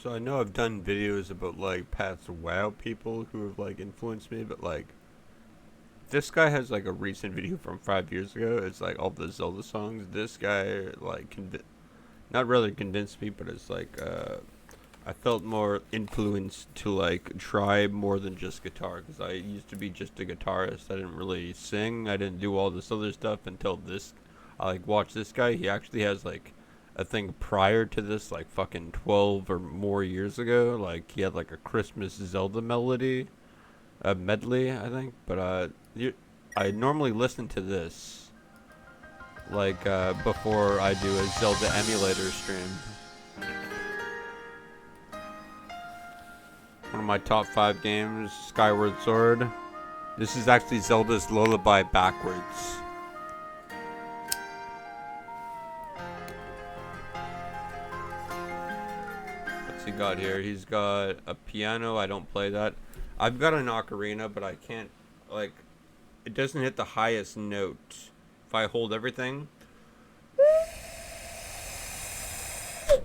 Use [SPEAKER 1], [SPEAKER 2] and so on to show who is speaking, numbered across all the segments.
[SPEAKER 1] So I know I've done videos about like past WoW people who have like influenced me, but like this guy has like a recent video from 5 years ago. It's like all the Zelda songs. This guy like not really convinced me, but it's like I felt more influenced to like try more than just guitar because I used to be just a guitarist. I didn't really sing. I didn't do all this other stuff until this. I like watched this guy. He actually has like a thing prior to this, like fucking 12 or more years ago. Like he had like a Christmas Zelda melody, a medley, I think. But I normally listen to this like before I do a Zelda emulator stream. One of my top 5 games, Skyward Sword. This is actually Zelda's Lullaby backwards. What's he got here? He's got a piano. I don't play that. I've got an ocarina, but I can't, like, it doesn't hit the highest note. If I hold everything,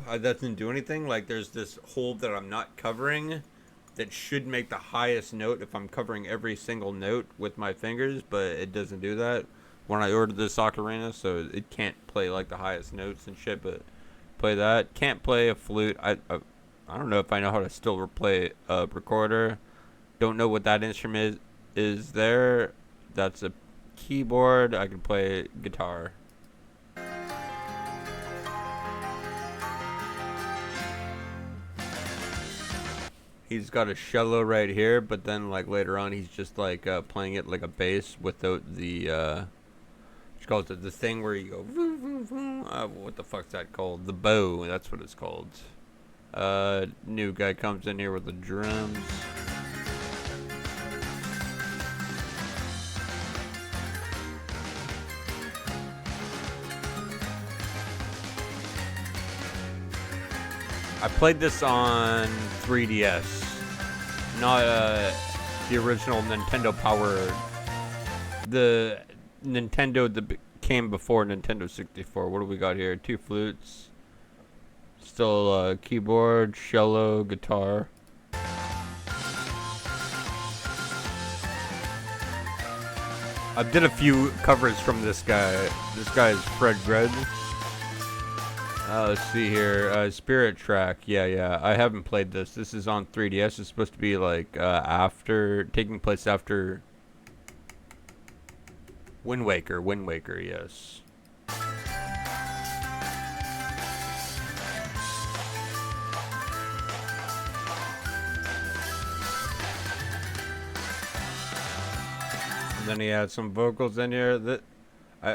[SPEAKER 1] that doesn't do anything. Like, there's this hole that I'm not covering that should make the highest note if I'm covering every single note with my fingers, but it doesn't do that when I ordered this ocarina, so it can't play like the highest notes and shit, but play that. Can't play a flute. I don't know if I know how to still play a recorder. Don't know what that instrument is there. That's a keyboard. I can play guitar. He's got a cello right here, but then like later on he's just like playing it like a bass without the she calls it the thing where you go vroom, vroom, vroom. What the fuck's that called? The bow, that's what it's called. New guy comes in here with the drums. I played this on 3DS, not the original Nintendo Power. The Nintendo that came before Nintendo 64. What do we got here? 2 flutes, still keyboard, cello, guitar. I did a few covers from this guy. This guy is Gredd. Let's see here. Spirit Track. Yeah. I haven't played this. This is on 3DS. It's supposed to be like taking place after Wind Waker. Wind Waker, yes. And then he had some vocals in here that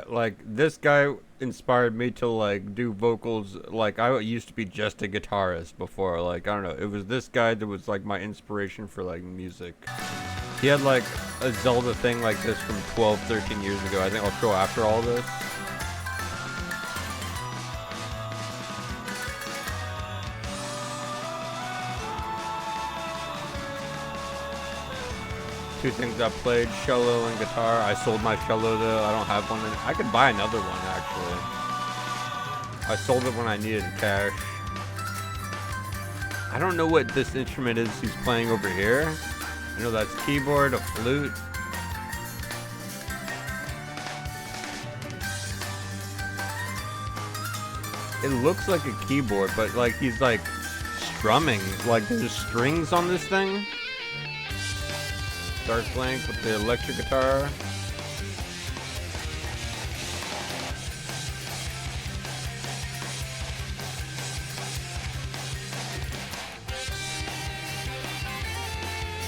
[SPEAKER 1] like this guy inspired me to like do vocals. Like I used to be just a guitarist before. Like I don't know, it was this guy that was like my inspiration for like music. He had like a Zelda thing like this from 12, 13 years ago. I think I'll show after all this. Two things I played, cello and guitar. I sold my cello though. I don't have one. I could buy another one actually. I sold it when I needed cash. I don't know what this instrument is he's playing over here. I know that's keyboard, a flute. It looks like a keyboard, but like he's like strumming. Like there's strings on this thing. Dark Blank with the electric guitar.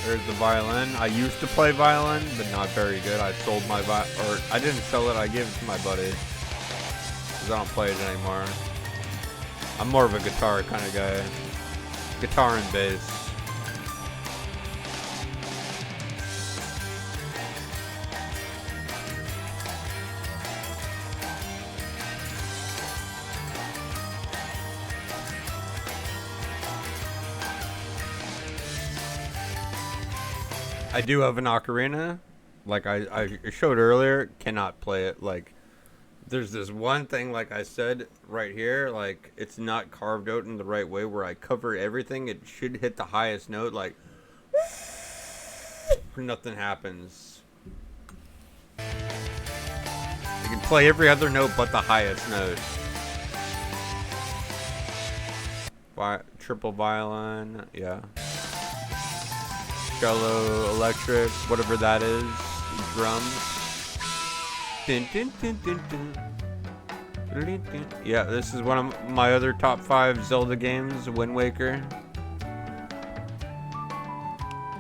[SPEAKER 1] There's the violin. I used to play violin, but not very good. I sold my or I didn't sell it. I gave it to my buddy because I don't play it anymore. I'm more of a guitar kind of guy. Guitar and bass. I do have an ocarina, like I showed earlier. Cannot play it. Like There's this one thing, like I said right here, like it's not carved out in the right way where I cover everything. It should hit the highest note, like nothing happens. You can play every other note but the highest note. Triple violin, yeah. Cello, electric, whatever that is. Drums. Dun, dun, dun, dun, dun. Yeah, this is one of my other top 5 Zelda games, Wind Waker.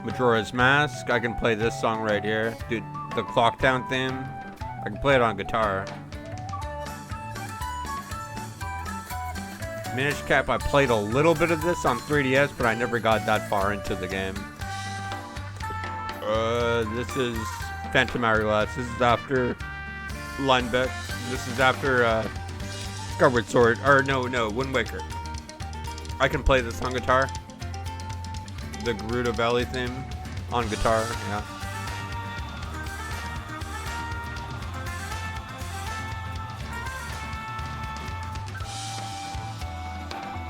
[SPEAKER 1] Majora's Mask. I can play this song right here. Dude, the Clock Town theme. I can play it on guitar. Minish Cap, I played a little bit of this on 3DS, but I never got that far into the game. This is Phantom Hourglass. This is after Linebeck. This is after Skyward Sword. Or no, Wind Waker. I can play this on guitar. The Gerudo Valley theme on guitar, yeah.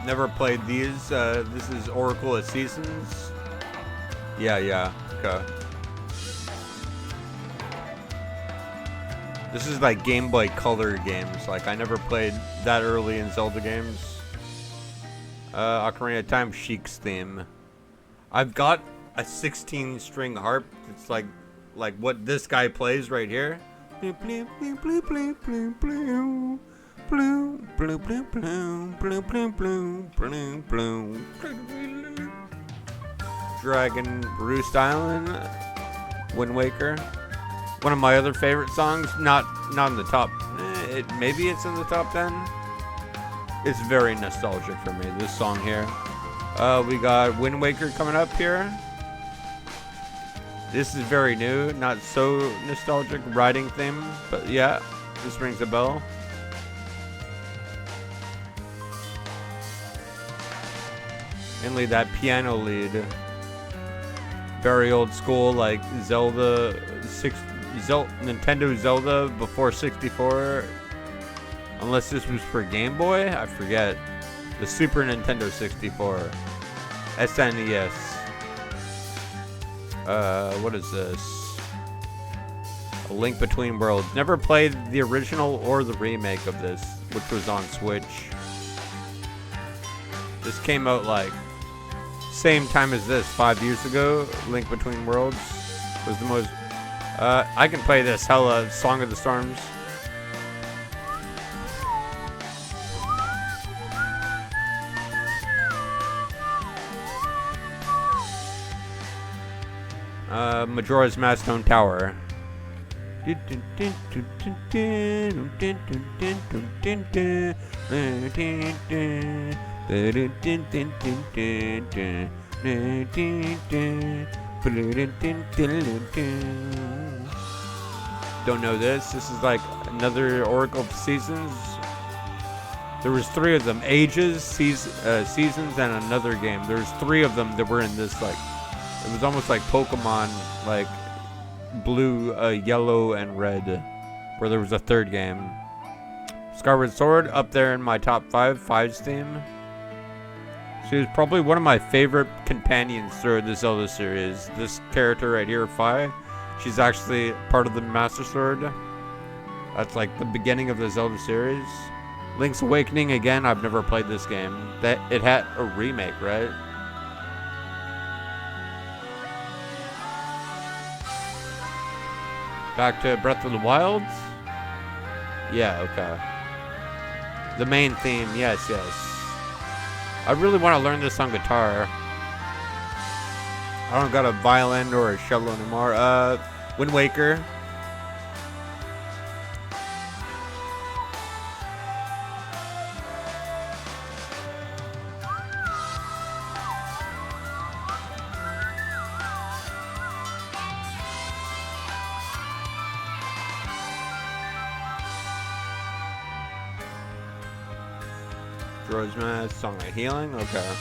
[SPEAKER 1] Never played these. This is Oracle of Seasons. Yeah, okay. This is like Game Boy Color games. Like, I never played that early in Zelda games. Ocarina of Time, Sheik's theme. I've got a 16-string harp. It's like what this guy plays right here. Dragon Roost Island, Wind Waker. One of my other favorite songs, not in the top. Maybe it's in the top 10. It's very nostalgic for me. This song here. We got Wind Waker coming up here. This is very new, not so nostalgic riding theme, but yeah, this rings a bell. Mainly that piano lead. Very old school, like Nintendo Zelda before 64. Unless this was for Game Boy, I forget. The Super Nintendo 64. SNES. What is this? A Link Between Worlds. Never played the original or the remake of this, which was on Switch. This came out like same time as this, 5 years ago. Link Between Worlds was the most. I can play this hella Song of the Storms. Majora's Mask Stone Tower. Don't know this. This is like another Oracle of Seasons. There was 3 of them. Ages, Seasons, and another game. There's 3 of them that were in this, like, it was almost like Pokemon, like Blue, Yellow, and Red, where there was a 3rd game. Skyward Sword, up there in my top 5, Five's theme. She was probably one of my favorite companions through the Zelda series. This character right here, Fi, she's actually part of the Master Sword. That's like the beginning of the Zelda series. Link's Awakening, again, I've never played this game. It had a remake, right? Back to Breath of the Wild? Yeah, okay. The main theme, yes. I really want to learn this on guitar. I don't got a violin or a cello anymore. Wind Waker. Mask, Song of Healing, okay.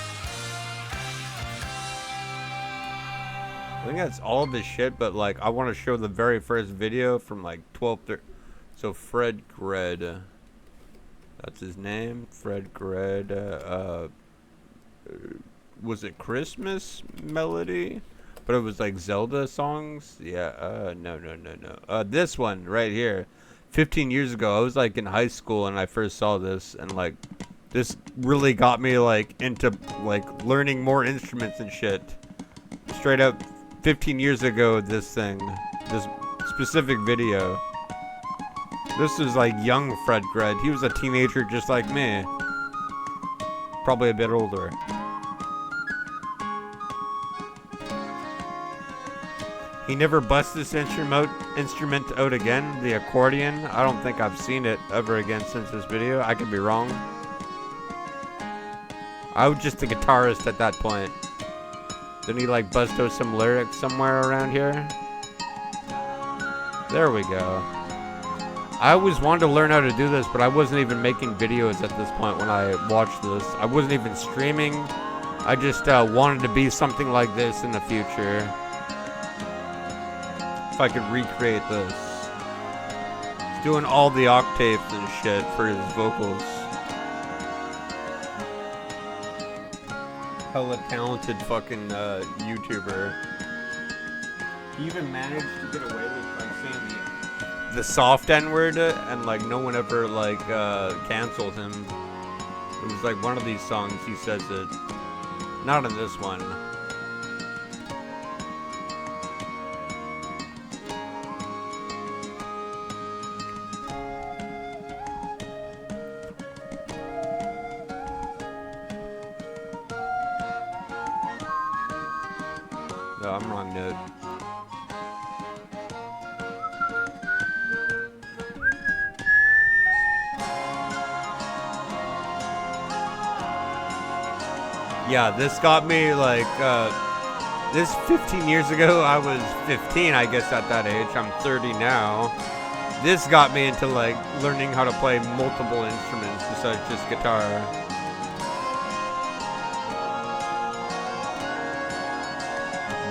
[SPEAKER 1] I think that's all of his shit, but like I want to show the very first video from like So Fred Gredd, that's his name. Fred Gredd. Was it Christmas Melody? But it was like Zelda songs. Yeah. No. This one right here. 15 years ago, I was like in high school and I first saw this, and like this really got me like into like learning more instruments and shit. Straight up 15 years ago, this specific video. This is like young Fred Gredd. He was a teenager just like me. Probably a bit older. He never busts this instrument out again, the accordion. I don't think I've seen it ever again since this video. I could be wrong. I was just a guitarist at that point. Didn't he like bust out some lyrics somewhere around here? There we go. I always wanted to learn how to do this, but I wasn't even making videos at this point when I watched this. I wasn't even streaming. I just wanted to be something like this in the future. If I could recreate this. He's doing all the octaves and shit for his vocals. Hella talented fucking YouTuber. He even managed to get away with like saying the soft N-word, and like no one ever like canceled him. It was like one of these songs he says it. Not in this one. No, I'm wrong note. Yeah, this got me like, this 15 years ago, I was 15, I guess, at that age. I'm 30 now. This got me into like learning how to play multiple instruments besides just guitar.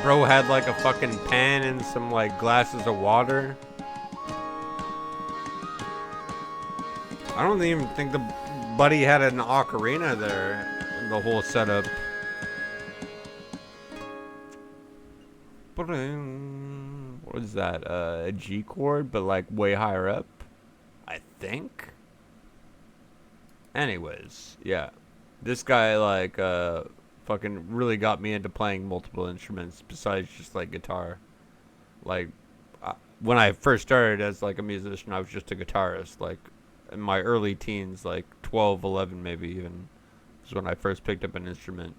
[SPEAKER 1] Bro had like a fucking pen and some like glasses of water. I don't even think the buddy had an ocarina there. The whole setup. What is that? A G chord, but like way higher up, I think. Anyways, yeah, this guy like fucking really got me into playing multiple instruments besides just like guitar. Like when I first started as like a musician, I was just a guitarist. Like in my early teens, like 12, 11 maybe even, is when I first picked up an instrument.